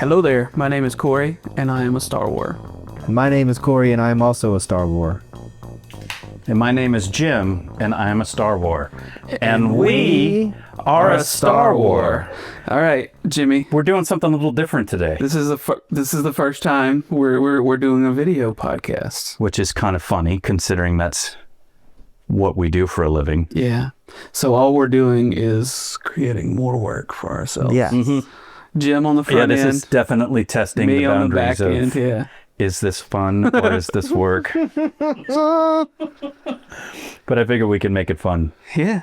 Hello there, my name is Corey, and I am a Star Wars. My name is Corey, and I am also a Star Wars. And my name is Jim, and I am a Star Wars. And we are a Star Wars. All right, Jimmy. We're doing something a little different today, This is the first time we're doing a video podcast. which is kind of funny considering that's what we do for a living. Yeah. So all we're doing is creating more work for ourselves. Yeah. Jim on the Yeah, front this end. is definitely testing Me the on the boundaries back of end. Yeah. is this fun or is this work? But I figure we can make it fun. Yeah.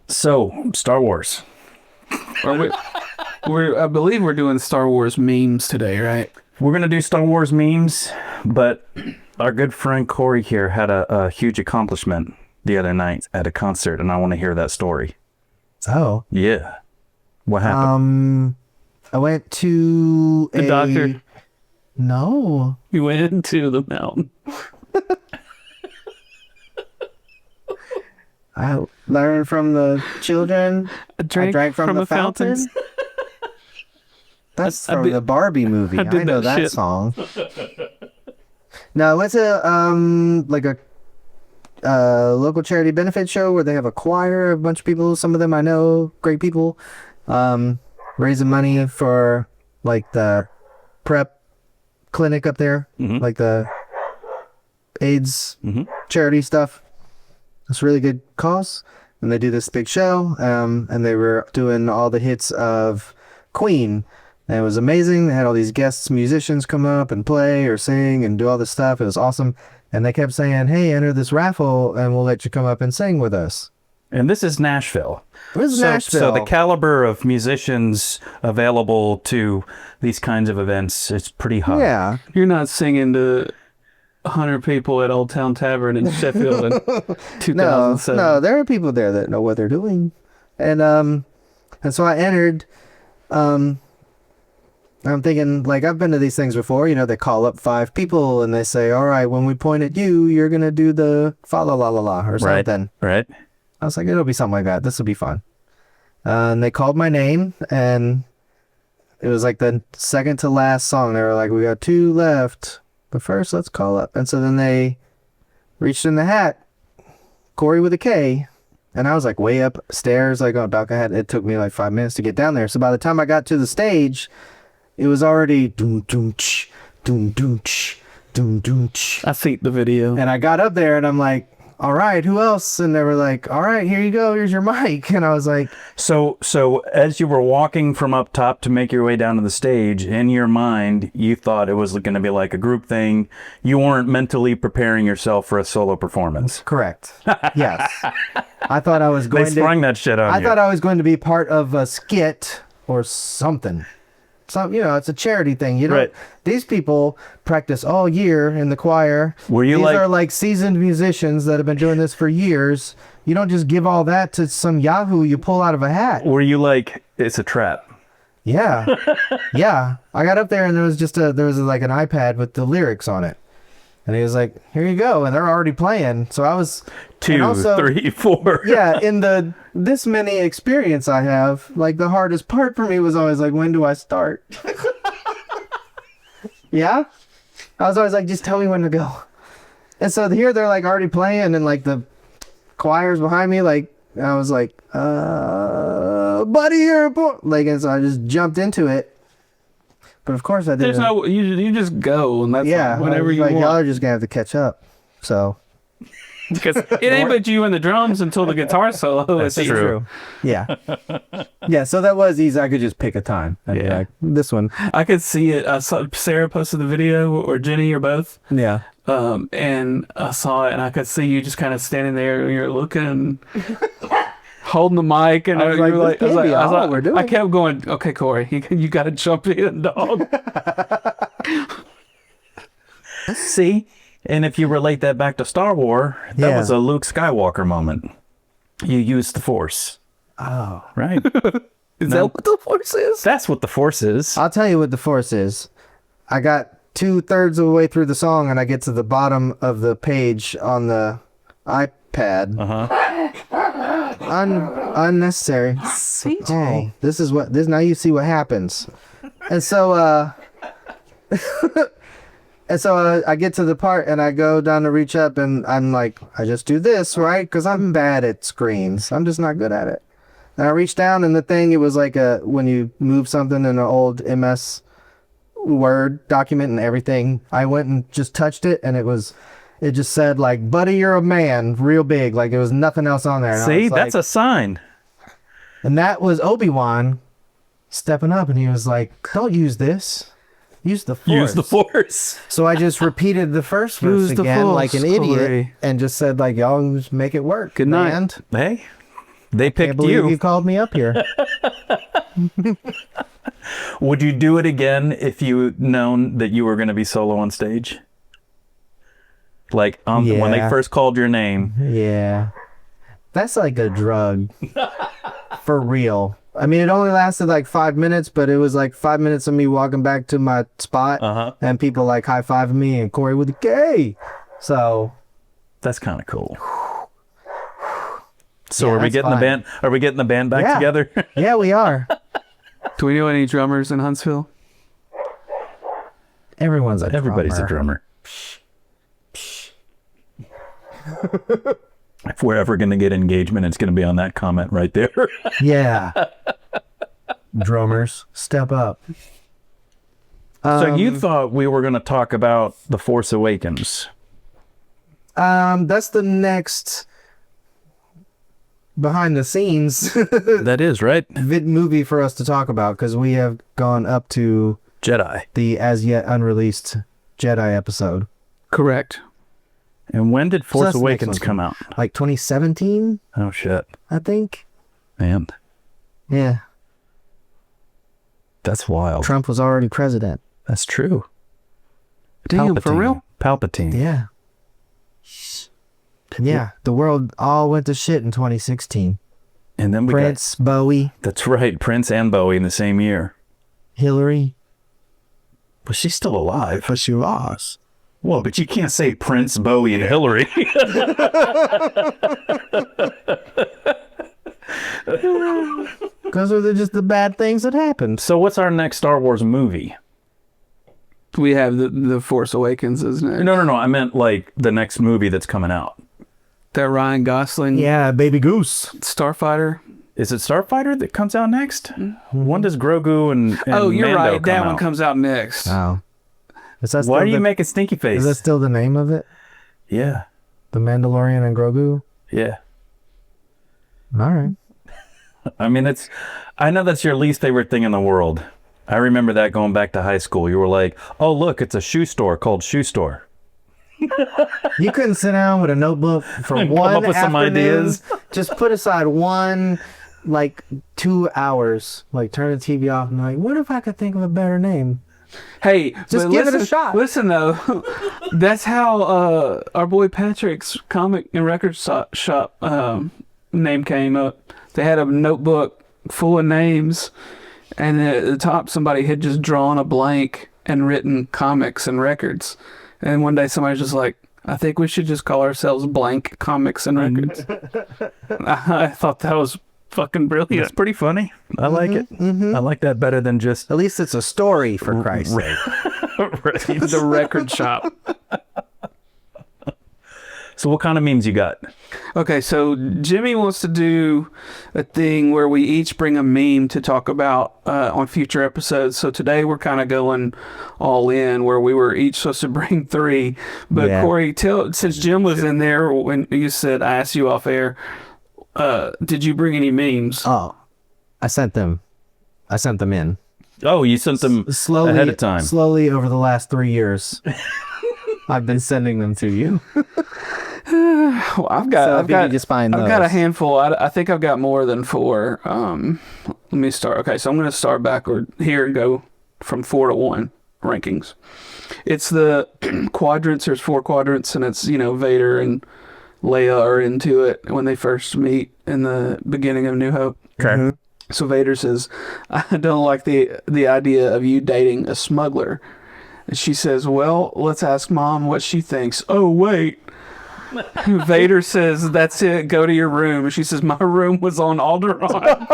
So, Star Wars. I believe we're doing Star Wars memes today, right? We're going to do Star Wars memes, but our good friend Corey here had a huge accomplishment the other night at a concert, and I want to hear that story. Oh. Yeah. What happened? I went to The doctor. No. We went into the mountain. I learned from the children. I drank from the fountain. That's from the Barbie movie. I I did know that that shit. song. No, I went to like a local charity benefit show where they have a choir, a bunch of people. Some of them I know, great people, raising money for like the prep clinic up there, like the AIDS charity stuff. It's a really good cause, and they do this big show, and they were doing all the hits of Queen, and it was amazing. They had all these guests, musicians come up and play or sing and do all this stuff. It was awesome, and they kept saying, hey, enter this raffle, and we'll let you come up and sing with us. And this is Nashville. This is Nashville. So the caliber of musicians available to these kinds of events is pretty high. Yeah. You're not singing to 100 people at Old Town Tavern in Sheffield in 2007. No, there are people there that know what they're doing. And so I entered. I'm thinking, like, I've been to these things before. You know, they call up 5 people and they say, all right, when we point at you, you're going to do the fa la la la la or something. Right. I was like, it'll be something like that. This will be fun. And they called my name, and it was like the second to last song. They were like, we got 2 left, but first let's call up. And so then they reached in the hat, Corey with a K, and I was like way upstairs, like, oh, Doc, it took me like 5 minutes to get down there. So by the time I got to the stage, it was already doom doom ch, doom doom ch, doom doom ch. I see the video. And I got up there and I'm like, all right, who else? And they were like, all right, here you go. Here's your mic. And I was like, So as you were walking from up top to make your way down to the stage, in your mind, you thought it was going to be like a group thing. You weren't mentally preparing yourself for a solo performance. correct. Yes. I thought I was They going sprung that shit on I you. thought I was going to be part of a skit or something. So, you know, it's a charity thing. You know, Right. These people practice all year in the choir. Were you These like- are like seasoned musicians that have been doing this for years. You don't just give all that to some Yahoo you pull out of a hat. Were you like, it's a trap? Yeah. Yeah. I got up there and there was like an iPad with the lyrics on it. And he was like, here you go. And they're already playing. So I was 2, and also- 3, 4. yeah, in this many experience I have, like the hardest part for me was always like, when do I start? Yeah? I was always like, just tell me when to go. And so here they're like already playing and like the choir's behind me, like I was like, buddy, you're a boy. Like, and so I just jumped into it. But of course I didn't. There's no, you just go, and that's yeah, whenever you like, y'all are want. just gonna have to catch up. So Because it ain't but you and the drums until the guitar solo. That's It's true. yeah. Yeah, so that was easy. I could just pick a time. I'd be Yeah. like, this one. I could see it. I saw Sarah posted the video, or Jenny, or both. Yeah. And I saw it, and I could see you just kind of standing there, and you're looking, holding the mic, and I was like, you're this can't be all we're doing. I kept going, okay, Corey, you got to jump in, dog. See? And if you relate that back to Star Wars, that Yeah. was a Luke Skywalker moment. You used the Force. Oh. Right? Is No. that what the Force is? That's what the Force is. I'll tell you what the Force is. I got 2/3 of the way through the song and I get to the bottom of the page on the iPad. Unnecessary. CJ. Oh, this now you see what happens. And so, I get to the part and I go down to reach up and I'm like, I just do this, right? Because I'm bad at screens. I'm just not good at it. And I reached down and the thing, it was like when you move something in an old MS Word document and everything. I went and just touched it and it just said like, buddy, you're a man, real big. Like it was nothing else on there. And See, that's a sign. And that was Obi-Wan stepping up and he was like, don't use this. Use the force. Use the force. So I just repeated the first verse Use the again force, like an idiot Corey. and just said like, y'all just make it work. Good night. And Hey, they can't picked believe you you. called me up here. Would you do it again if you known that you were going to be solo on stage? Like when they Yeah. first called your name. Yeah. That's like a drug. For real. I mean, it only lasted like 5 minutes, but it was like 5 minutes of me walking back to my spot and people like high-fiving me and Corey with the K. So That's kind of cool. So Yeah, are we that's getting the fine. band? Are we getting the band back Yeah. together? yeah, we are. Do we know any drummers in Huntsville? Everyone's a Everybody's a drummer. If we're ever going to get engagement, it's going to be on that comment right there. Yeah. Drummers, step up. So you thought we were going to talk about The Force Awakens. That's the next behind the scenes That is, right? movie for us to talk about because we have gone up to Jedi. the as yet unreleased Jedi episode. Correct. And when did Force that's the next Awakens one. come out? Like 2017, Oh, shit. I think. Man, Yeah. that's wild. Trump was already president. That's true. Damn, for real? Palpatine. Yeah. Yeah. The world all went to shit in 2016. And then we Prince, Bowie, got... That's right. Prince and Bowie in the same year. Hillary. But she's still alive. But she lost. Well, but you can't say Prince, Bowie, and Hillary. Because those are just the bad things that happened. So what's our next Star Wars movie? We have the Force Awakens, isn't it? No. I meant like the next movie that's coming out. That Ryan Gosling Yeah, Baby Goose. Starfighter. Is it Starfighter that comes out next? When does Grogu and Oh, you're Mando right. That come one out? comes out next. Oh. Is that Why still do you the- make a stinky face? Is that still the name of it? Yeah. The Mandalorian and Grogu? Yeah. All right. I mean, I know that's your least favorite thing in the world. I remember that going back to high school. You were like, oh, look, it's a shoe store called Shoe Store. You couldn't sit down with a notebook for And one come up with some afternoon? ideas. Just put aside one, like 2 hours. Like turn the TV off and like, what if I could think of a better name? Hey, Just but give it a listen- shot. Listen though, that's how our boy Patrick's comic and record shop name came up. They had a notebook full of names, and at the top somebody had just drawn a blank and written comics and records. And one day somebody's just like, I think we should just call ourselves Blank Comics and Records. I thought that was fucking brilliant. It's pretty funny. I like it. I like that better than just At least it's a story, for Christ's sake. The record shop. So what kind of memes you got? Okay, so Jimmy wants to do a thing where we each bring a meme to talk about on future episodes. So today we're kind of going all in, where we were each supposed to bring 3. But Yeah. Corey, since Jim was in there when you said, I asked you off air, did you bring any memes? Oh, I sent them in. Oh, you sent them Slowly, ahead of time. Slowly over the last 3 years. I've been sending them to you. Well, I've got just find I've got a those. handful. I think I've got more than 4. Let me start. Okay, so I'm going to start backward here and go from 4 to 1 rankings. It's the quadrants. There's 4 quadrants, and it's, Vader and Leia are into it when they first meet in the beginning of New Hope. Okay. So Vader says, I don't like the idea of you dating a smuggler. And she says, well, let's ask Mom what she thinks. Oh, wait. Vader says, that's it. Go to your room. And she says, my room was on Alderaan.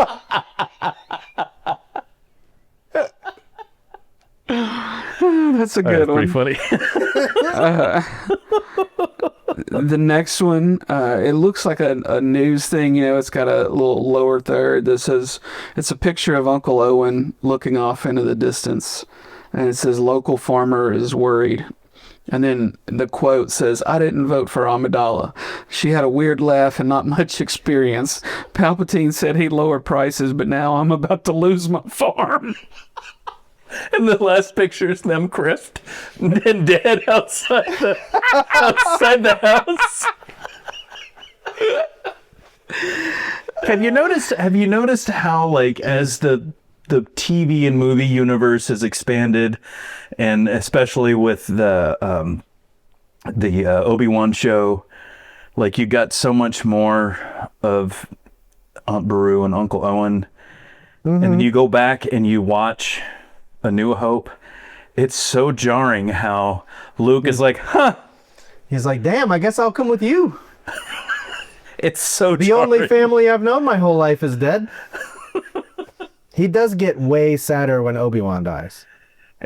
That's a good Pretty one. funny. The next one, it looks like a news thing. It's got a little lower third that says, it's a picture of Uncle Owen looking off into the distance. And it says, local farmer is worried. And then the quote says, I didn't vote for Amidala. She had a weird laugh and not much experience. Palpatine said he'd lower prices, but now I'm about to lose my farm. And the last picture is them crisped and dead outside the house. Have you noticed how, like, as the TV and movie universe has expanded, and especially with the Obi-Wan show, like, you got so much more of Aunt Beru and Uncle Owen, and then you go back and you watch A New Hope. It's so jarring how Luke is like, huh. He's like, damn, I guess I'll come with you. It's so The jarring. only family I've known my whole life is dead. He does get way sadder when Obi-Wan dies.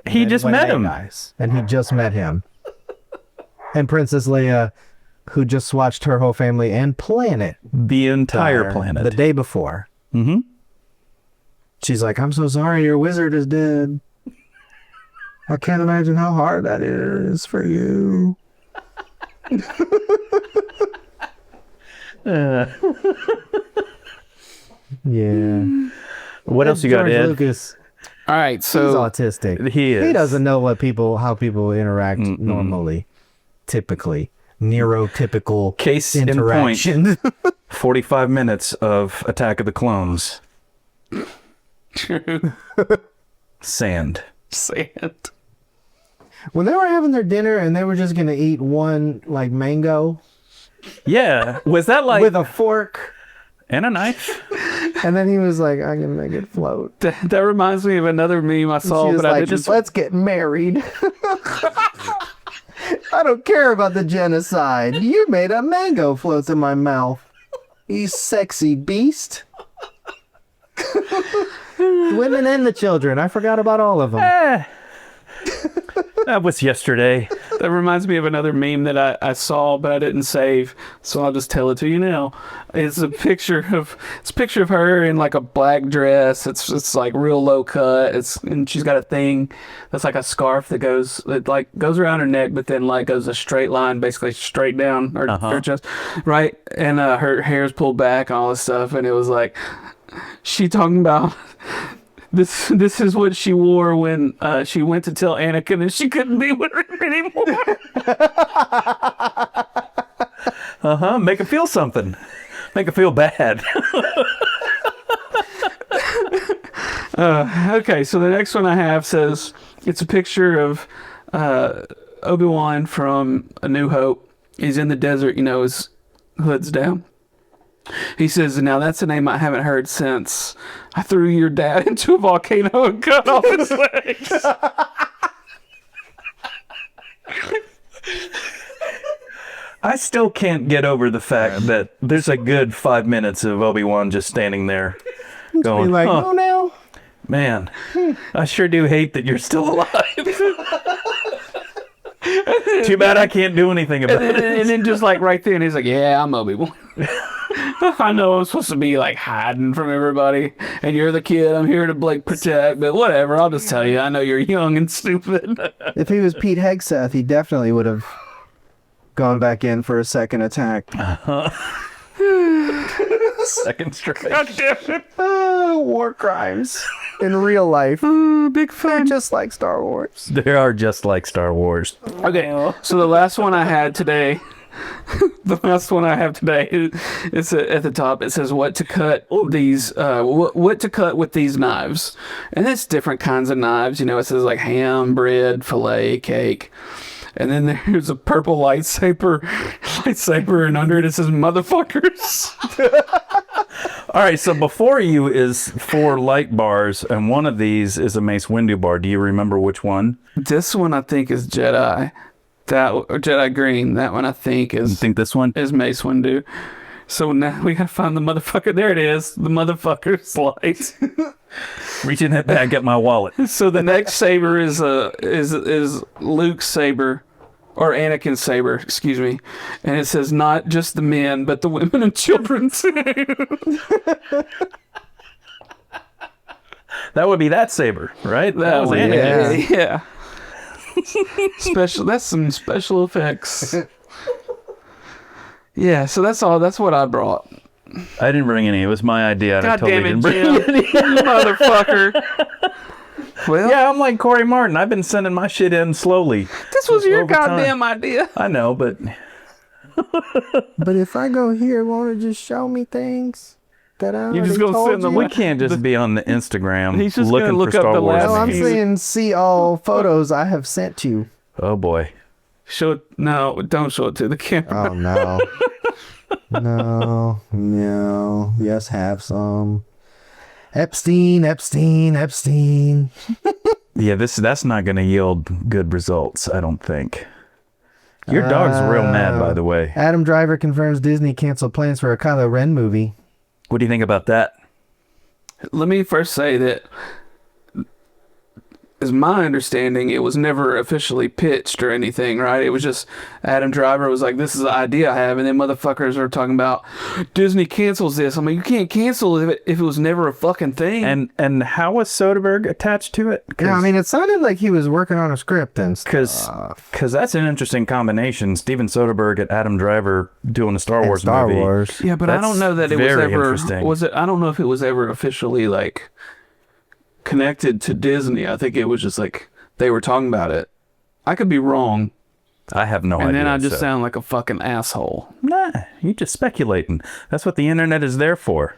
He than just when met Rey him. dies. And he just met him. And Princess Leia, who just watched her whole family and planet The entire die planet. the day before. Mm-hmm. She's like, I'm so sorry your wizard is dead. I can't imagine how hard that is for you. Yeah. What else you got, George Ed? Lucas, All right, he's so autistic. He is. He doesn't know how people interact normally, typically. Neurotypical Case in point. interaction. 45 minutes of Attack of the Clones. true Sand. sand. When they were having their dinner and they were just going to eat one, like, mango Yeah. Was that like... with a fork, and a knife? and then he was like, I can make it float. That reminds me of another meme I saw, She was but I like, didn't. let's get married. I don't care about the genocide. You made a mango float in my mouth. You sexy beast. The women and the children. I forgot about all of them. That was yesterday. That reminds me of another meme that I saw, but I didn't save, so I'll just tell it to you now. It's a picture of her in like a black dress. It's like real low cut. And she's got a thing that's like a scarf that goes around her neck, but then like goes a straight line, basically straight down her chest, right? And her hair's pulled back and all this stuff. And it was like she talking about. This is what she wore when she went to tell Anakin and she couldn't be with him anymore. Make her feel something. Make her feel bad. Okay, so the next one I have says it's a picture of Obi-Wan from A New Hope. He's in the desert, his hood's down. He says, now that's a name I haven't heard since I threw your dad into a volcano and cut off his legs. I still can't get over the fact that there's a good 5 minutes of Obi-Wan just standing there going, Be like, huh, oh, now. man, I sure do hate that you're still alive. Too bad I can't do anything about it. And then just like right then, he's like, yeah, I'm Obi-Wan. I know I'm supposed to be like hiding from everybody, and you're the kid I'm here to like protect, but whatever, I'll just tell you, I know you're young and stupid. If he was Pete Hegseth, he definitely would have gone back in for a second attack. Second strike. God damn it. War crimes in real life. Big They're fan. just like Star Wars. They are just like Star Wars. Okay, so the last one I had today, is at the top. It says what to cut these, what to cut with these knives, and it's different kinds of knives. It says like ham, bread, fillet, cake, and then there's a purple lightsaber, and under it says motherfuckers. All right, so before you is 4 light bars, and one of these is a Mace Windu bar. Do you remember which one? This one I think is Jedi. Or Jedi green. That one I think You is think this one? Mace Windu. So now we gotta find the motherfucker. There it is. The motherfucker's light. Reaching that bag, get my wallet. So the next saber is Luke's saber, or Anakin's saber, excuse me, and it says not just the men, but the women and children too. That would be that saber, right? That was Anakin. Yeah. Special. That's some special effects. Yeah. So that's all. That's what I brought. I didn't bring any. It was my idea. And I God totally damn it, didn't bring Jim! You motherfucker. Well, Yeah, I'm like Corey Martin. I've been sending my shit in slowly. this was your over time. goddamn idea. I know, but But if I go here, won't it just show me things that I You just already gonna sit in told the you? we can't just be on the Instagram He's just looking gonna look for up Star the Wars last No, I'm memes. saying see all photos I have sent you. Oh boy. Show it. No, don't show it to the camera. Oh no. No. Yes, have some. Epstein. Yeah, that's not going to yield good results, I don't think. Your dog's real mad, by the way. Adam Driver confirms Disney canceled plans for a Kylo Ren movie. What do you think about that? Let me first say that, as my understanding, it was never officially pitched or anything, right? It was just Adam Driver was like, this is the idea I have, and then motherfuckers are talking about Disney cancels this. I'm like, you can't cancel it if it was never a fucking thing. And how was Soderbergh attached to it? Yeah, I mean, it sounded like he was working on a script and stuff. Because that's an interesting combination. Steven Soderbergh and Adam Driver doing a Star Wars Star movie. Wars. Yeah, but I don't That's know that it was very ever. interesting. Was it? I don't know if it was ever officially like connected to Disney. I think it was just like they were talking about it. I could be wrong, I have no idea. and then I just so- sound like a fucking asshole. Nah, you just speculating. That's what the internet is there for.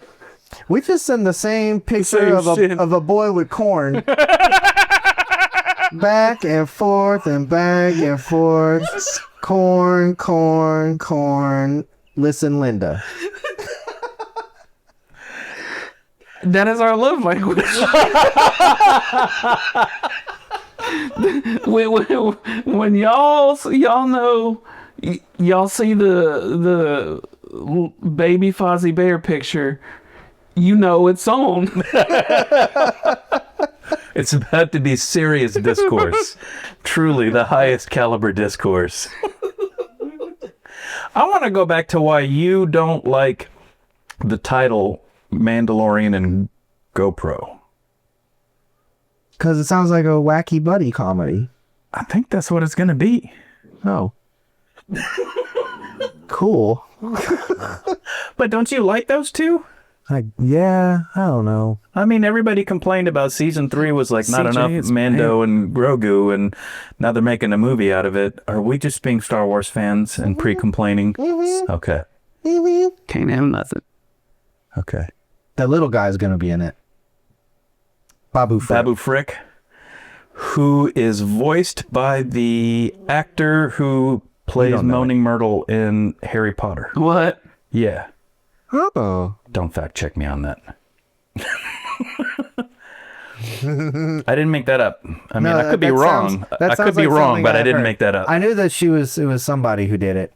We just send the same picture Same of shit. a boy with corn. Back and forth and back and forth. Corn. Listen, Linda. That is our love language. when y'all know, y'all see the baby Fozzie Bear picture, you know it's on. It's about to be serious discourse. Truly the highest caliber discourse. I want to go back to why you don't like the title Mandalorian and GoPro. Because it sounds like a wacky buddy comedy. I think that's what it's going to be. Oh. Cool. But don't you like those two? Yeah, I don't know. I mean, everybody complained about season 3 was like not CJ enough is Mando and Grogu, and now they're making a movie out of it. Are we just being Star Wars fans and pre-complaining? Okay. Can't have nothing. Okay. The little guy's going to be in it. Babu Frick. Babu Frick, who is voiced by the actor who plays don't know Moaning Myrtle in Harry Potter. What? Yeah. Oh. Don't fact check me on that. I didn't make that up. I mean, No, I could be that wrong. sounds- that I could sounds be like wrong, something but I I've didn't heard. make that up. I knew that it was somebody who did it.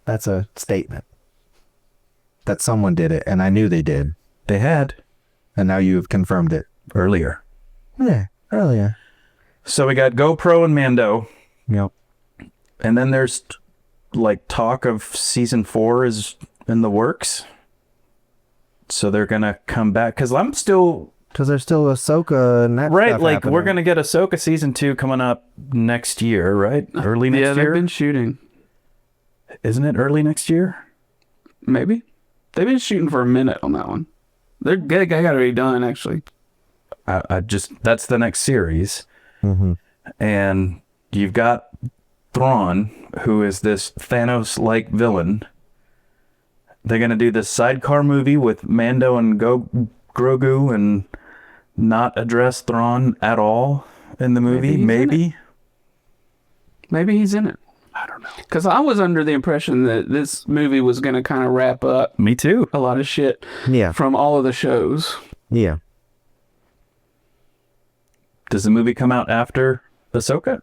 That's a statement. That someone did it, and I knew they did. They had And now you have confirmed it. earlier. Yeah, earlier. So we got GoPro and Mando, Yep. and then there's like talk of season 4 is in the works. So they're gonna come back because I'm still Because there's still Ahsoka and that right. stuff Like happening. we're gonna get Ahsoka season 2 coming up next year, right? Early next Yeah, they've year, been shooting. isn't it? Early next year. Maybe. They've been shooting for a minute on that one. They got it already done, actually. I just that's the next series, and you've got Thrawn, who is this Thanos-like villain. They're gonna do this sidecar movie with Mando and Grogu, and not address Thrawn at all in the movie. Maybe Maybe he's in it. I don't know. Because I was under the impression that this movie was going to kind of wrap up Me too. a lot of shit Yeah. from all of the shows. Yeah. Does the movie come out after Ahsoka?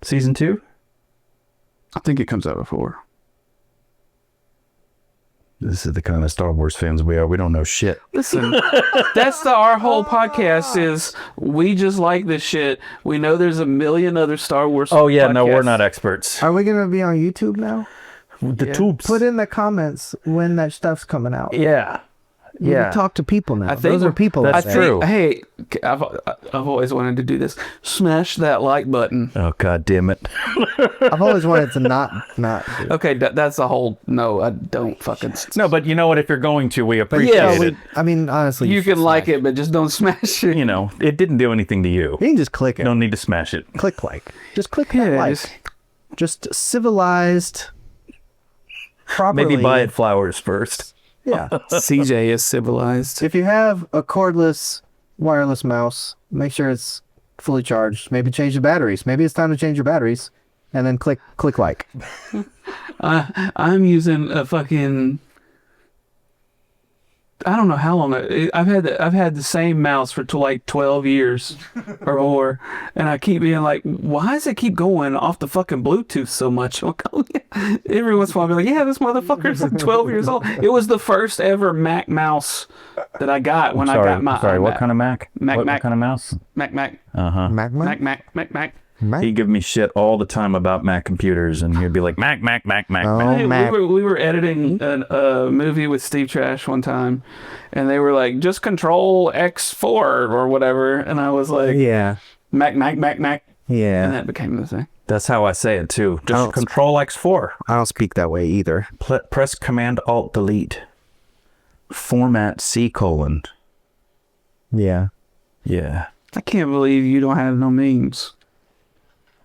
Season 2? I think it comes out before. This is the kind of Star Wars fans we are. We don't know shit. Listen, that's our whole podcast is we just like this shit. We know there's a million other Star Wars Oh, yeah. No, we're podcasts. not experts. Are we gonna be on YouTube now? The Yeah. tubes. Put in the comments when that stuff's coming out. Yeah. We Yeah. talk to people now. I think Those are people. that's out there. true. Hey, I've always wanted to do this. Smash that like button. Oh, God damn it. I've always wanted to not. Do it. Okay, that's a whole. No, I don't fucking. No, but you know what? If you're going to, we appreciate yeah, it. I mean, honestly, You should can like smash it, but just don't smash it. You know, it didn't do anything to you. You can just click You it. don't need to smash it. Click like. Just click Yeah, that like. Just civilized. Properly. Maybe buy it flowers first. Yeah. CJ is civilized. If you have a cordless wireless mouse, make sure it's fully charged. Maybe change the batteries. Maybe it's time to change your batteries, and then click like. I'm using a fucking. I don't know how long I've had the same mouse for like 12 years or more, and I keep being like, why does it keep going off the fucking Bluetooth so much? I'm like, oh, yeah. Every once in a while, I'll be like, yeah, this motherfucker's like 12 years old. It was the first ever Mac mouse that I got when I got my Sorry, what iMac. kind of Mac? Mac, what Mac. kind of mouse? Mac. Uh-huh. Mac. He'd give me shit all the time about Mac computers, and he'd be like, Mac. Oh, Hey, Mac. we were editing a movie with Steve Trash one time, and they were like, just control X4 or whatever. And I was like, Yeah. Mac. And Yeah. that became the thing. That's how I say it, too. Just Oh. Control X4. I don't speak that way either. Press Command Alt Delete. Format C:. Yeah. Yeah. I can't believe you don't have no memes.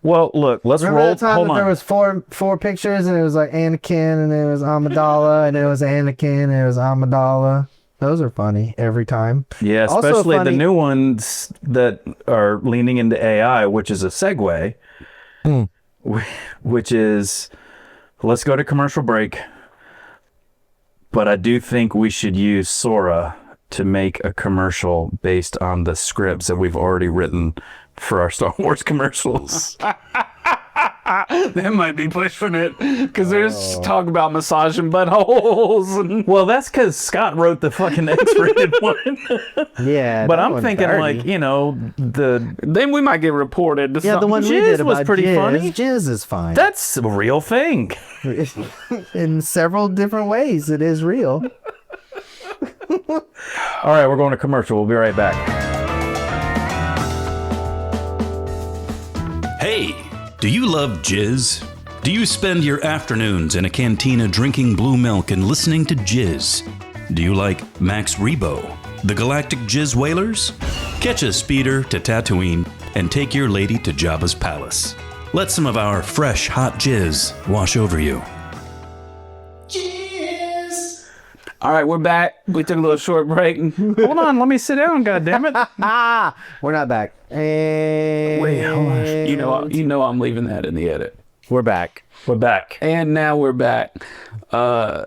Well, look, let's Remember roll. the time Hold that on. there was four pictures and it was like Anakin and it was Amidala and it was Anakin and it was Amidala. Those are funny every time. Yeah, Also especially the funny- new ones that are leaning into AI, which is a segue, which is, let's go to commercial break. But I do think we should use Sora to make a commercial based on the scripts that we've already written for our Star Wars commercials. That might be pushing it because there's talk about massaging buttholes. And Well, that's because Scott wrote the fucking X-rated one. Yeah. But that I'm one's thinking, dirty. like, you know, then we might get reported. To Yeah, the one we Jizz did was about pretty jizz. funny. Jizz is fine. that's a real thing. In several different ways, it is real. All right, we're going to commercial. We'll be right back. Hey, do you love jizz? Do you spend your afternoons in a cantina drinking blue milk and listening to jizz? Do you like Max Rebo, the Galactic Jizz Whalers? Catch a speeder to Tatooine and take your lady to Jabba's palace. Let some of our fresh, hot jizz wash over you. All right, we're back. We took a little short break. Hold on, let me sit down, goddammit. We're not back. Wait, hold on. You know I'm leaving that in the edit. We're back. We're back. And now we're back. Well,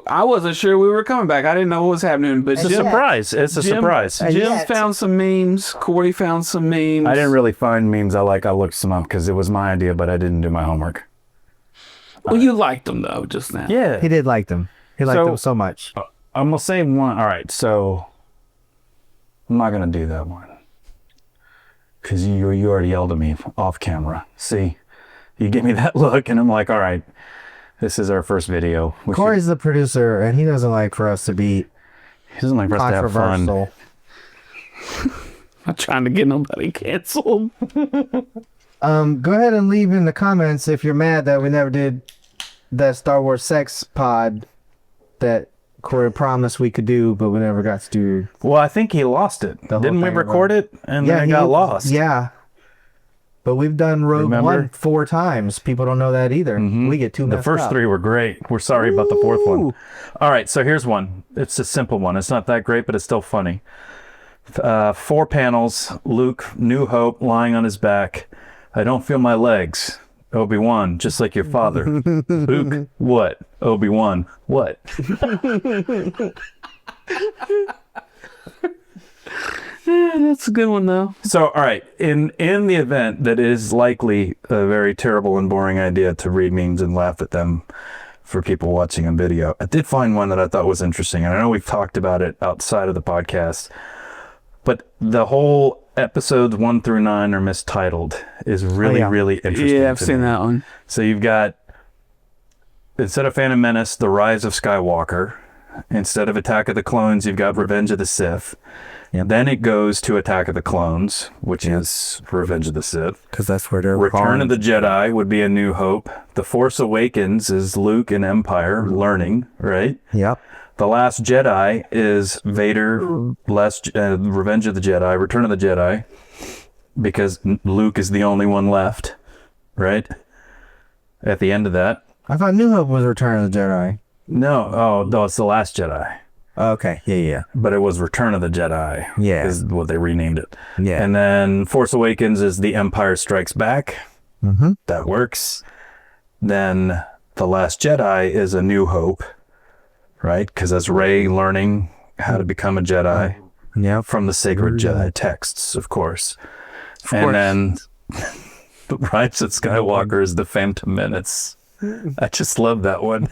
I wasn't sure we were coming back. I didn't know what was happening, but It's a Jim, surprise. It's a Jim- surprise. And Jim yet- found some memes. Corey found some memes. I didn't really find memes I looked some up because it was my idea, but I didn't do my homework. Well, you liked them though, just now. Yeah. He did like them. He liked So- them so much. I'm going to say one. All right, so I'm not going to do that one because you already yelled at me off camera. See, you gave me that look, and I'm like, all right, this is our first video. Corey's the producer, and he doesn't like for us to be He doesn't like for us to have fun. controversial. I'm not trying to get nobody canceled. Go ahead and leave in the comments if you're mad that we never did that Star Wars sex pod that Corey promised we could do, but we never got to do. Well, I think he lost it. whole Didn't we thing record it and then it he- got lost? Yeah. But we've done Rogue Remember? One 4 times. People don't know that either. We get two The messed first up. 3 were great. We're sorry about the 4th one. Ooh. All right, so here's one. It's a simple one. It's not that great, but it's still funny. 4 panels. Luke, New Hope, lying on his back. I don't feel my legs. Obi-Wan, just like your father. Luke, what? Obi-Wan, what? That's a good one though. So, all right, in the event that it is likely a very terrible and boring idea to read memes and laugh at them for people watching on video. I did find one that I thought was interesting, and I know we've talked about it outside of the podcast, but the whole episodes 1 through 9 are mistitled is really, really interesting. Yeah, I've seen that one. So you've got, instead of Phantom Menace, The Rise of Skywalker. Instead of Attack of the Clones, you've got Revenge of the Sith. And then it goes to Attack of the Clones, which is Revenge of the Sith. Because that's where they're Return of the Jedi would be A New Hope. The Force Awakens is Luke and Empire learning, right? Yep. The Last Jedi is Vader, Revenge of the Jedi, Return of the Jedi, because Luke is the only one left, right? At the end of that. I thought New Hope was Return of the Jedi. No, it's The Last Jedi. Okay, yeah. But it was Return of the Jedi. Yeah. Is what they renamed it. Yeah. And then Force Awakens is The Empire Strikes Back. Mm-hmm. That works. Then The Last Jedi is A New Hope, right? Because that's Rey learning how to become a Jedi from the sacred Jedi texts, of course. And then The Rise of Skywalker is The Phantom Menace. I just love that one.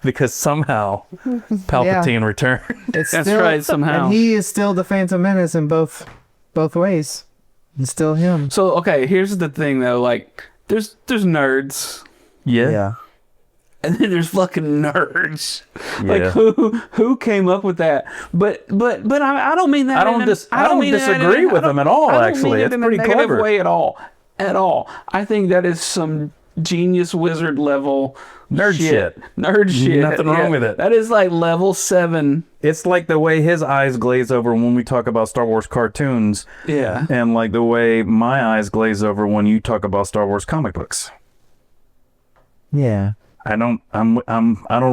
Because somehow Palpatine returned. That's right, somehow. And he is still the Phantom Menace in both ways. It's still him. So, okay, here's the thing, though. Like, there's nerds. Yeah. And then there's fucking nerds. Yeah. Like, who came up with that? But I don't mean that. I don't disagree with them at all, actually. It's pretty clever. Way at all. I think that is some genius wizard level Nerd shit. Nerd shit. Nothing wrong with it. That is like level 7. It's like the way his eyes glaze over when we talk about Star Wars cartoons. Yeah. And like the way my eyes glaze over when you talk about Star Wars comic books. Yeah. I don't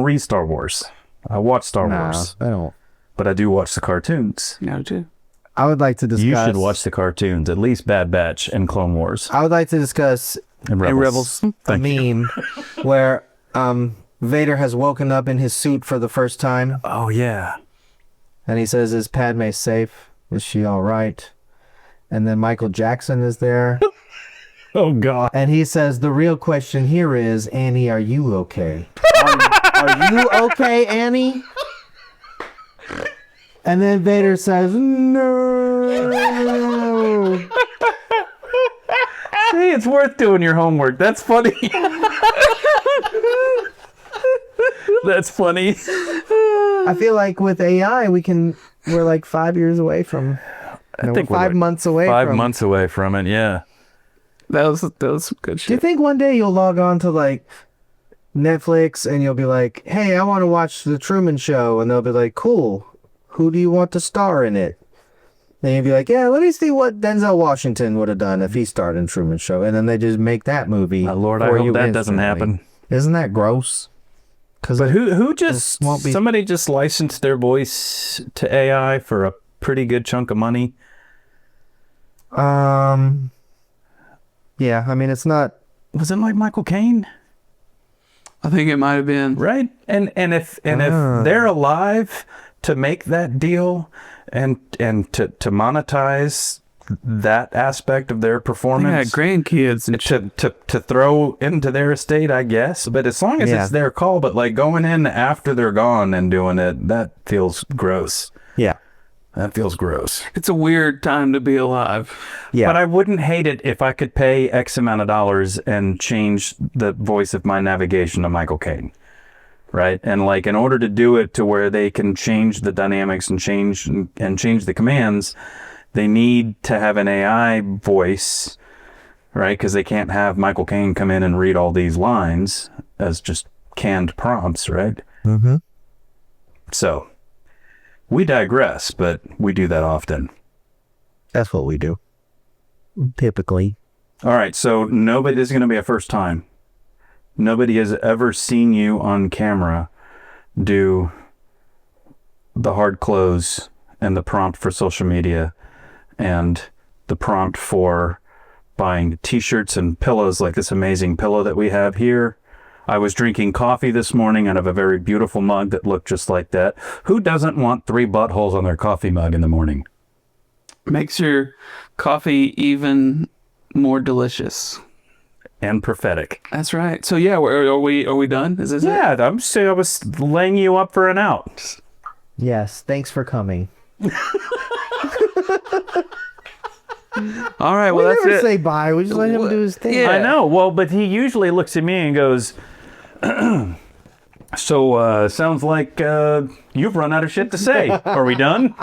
read Star Wars. I watch Star Wars. I don't. But I do watch the cartoons. No, too. I would like to discuss. You should watch the cartoons, at least Bad Batch and Clone Wars. I would like to discuss And Rebels. a meme where Vader has woken up in his suit for the first time. Oh, yeah. And he says, "Is Padme safe? Is she all right?" And then Michael Jackson is there. Oh, God. And he says, "The real question here is, Annie, are you okay? Are you okay, Annie?" And then Vader says, "No." See, it's worth doing your homework. That's funny. That's funny. I feel like with AI, we're like 5 years away from. I think we're 5 months away. 5 months away from it. Yeah. That was some good Do you shit. think one day you'll log on to like Netflix and you'll be like, "Hey, I want to watch The Truman Show," and they'll be like, "Cool. Who do you want to star in it?" Then you'd be like, "Yeah, let me see what Denzel Washington would have done if he starred in Truman Show," and then they just make that movie. My Lord, I for hope you that doesn't instantly. happen. Isn't that gross? But who just won't be- somebody just licensed their voice to AI for a pretty good chunk of money? Yeah, I mean, it's not. Was it like Michael Caine? I think it might have been. Right? And if they're alive to make that deal and to monetize that aspect of their Yeah, performance, grandkids and shit. to throw into their estate, I guess. But as long as Yeah. it's their call, but like going in after they're gone and doing it, that feels gross. Yeah. That feels gross. It's a weird time to be alive. Yeah. But I wouldn't hate it if I could pay X amount of dollars and change the voice of my navigation to Michael Caine. Right? And like in order to do it to where they can change the dynamics and change the commands, they need to have an AI voice, right? Because they can't have Michael Caine come in and read all these lines as just canned prompts, right? Mm-hmm. So we digress, but we do that often. That's what we do. Typically. All right, so this is going to be a first time. Nobody has ever seen you on camera do the hard close and the prompt for social media and the prompt for buying t-shirts and pillows like this amazing pillow that we have here. I was drinking coffee this morning out of a very beautiful mug that looked just like that. Who doesn't want 3 buttholes on their coffee mug in the morning? Makes your coffee even more delicious. and prophetic. That's right. So yeah, are we done? Is this it? Yeah, I was laying you up for an out. Yes, thanks for coming. All right. We Well, that's never it. say bye. We just let him do his thing. Yeah. I know. Well, but he usually looks at me and goes, so sounds like you've run out of shit to say. Are we done?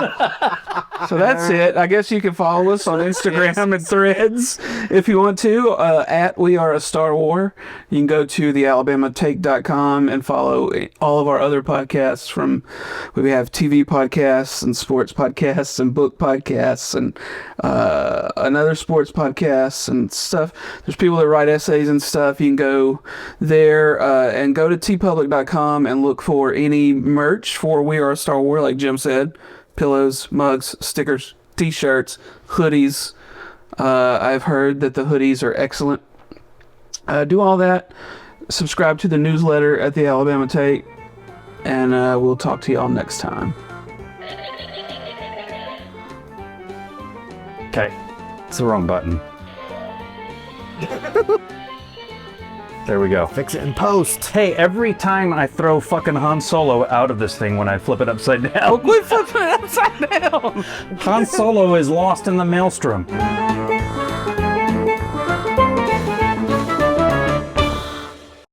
So that's it. I guess you can follow us on Instagram and Threads if you want to. At We Are a Star War. You can go to thealabamatake.com and follow all of our other podcasts. We have TV podcasts and sports podcasts and book podcasts and another sports podcasts and stuff. There's people that write essays and stuff. You can go there and go to tpublic.com and look for any merch for We Are a Star War, like Jim said. Pillows, mugs, stickers, t-shirts, hoodies. I've heard that the hoodies are excellent. Do all that. Subscribe to the newsletter at the Alabama Take, and we'll talk to y'all next time. Okay. It's the wrong button. There we go. Fix it in post. Hey, every time I throw fucking Han Solo out of this thing when I flip it upside down. Quit flipping it upside down! Han Solo is lost in the maelstrom.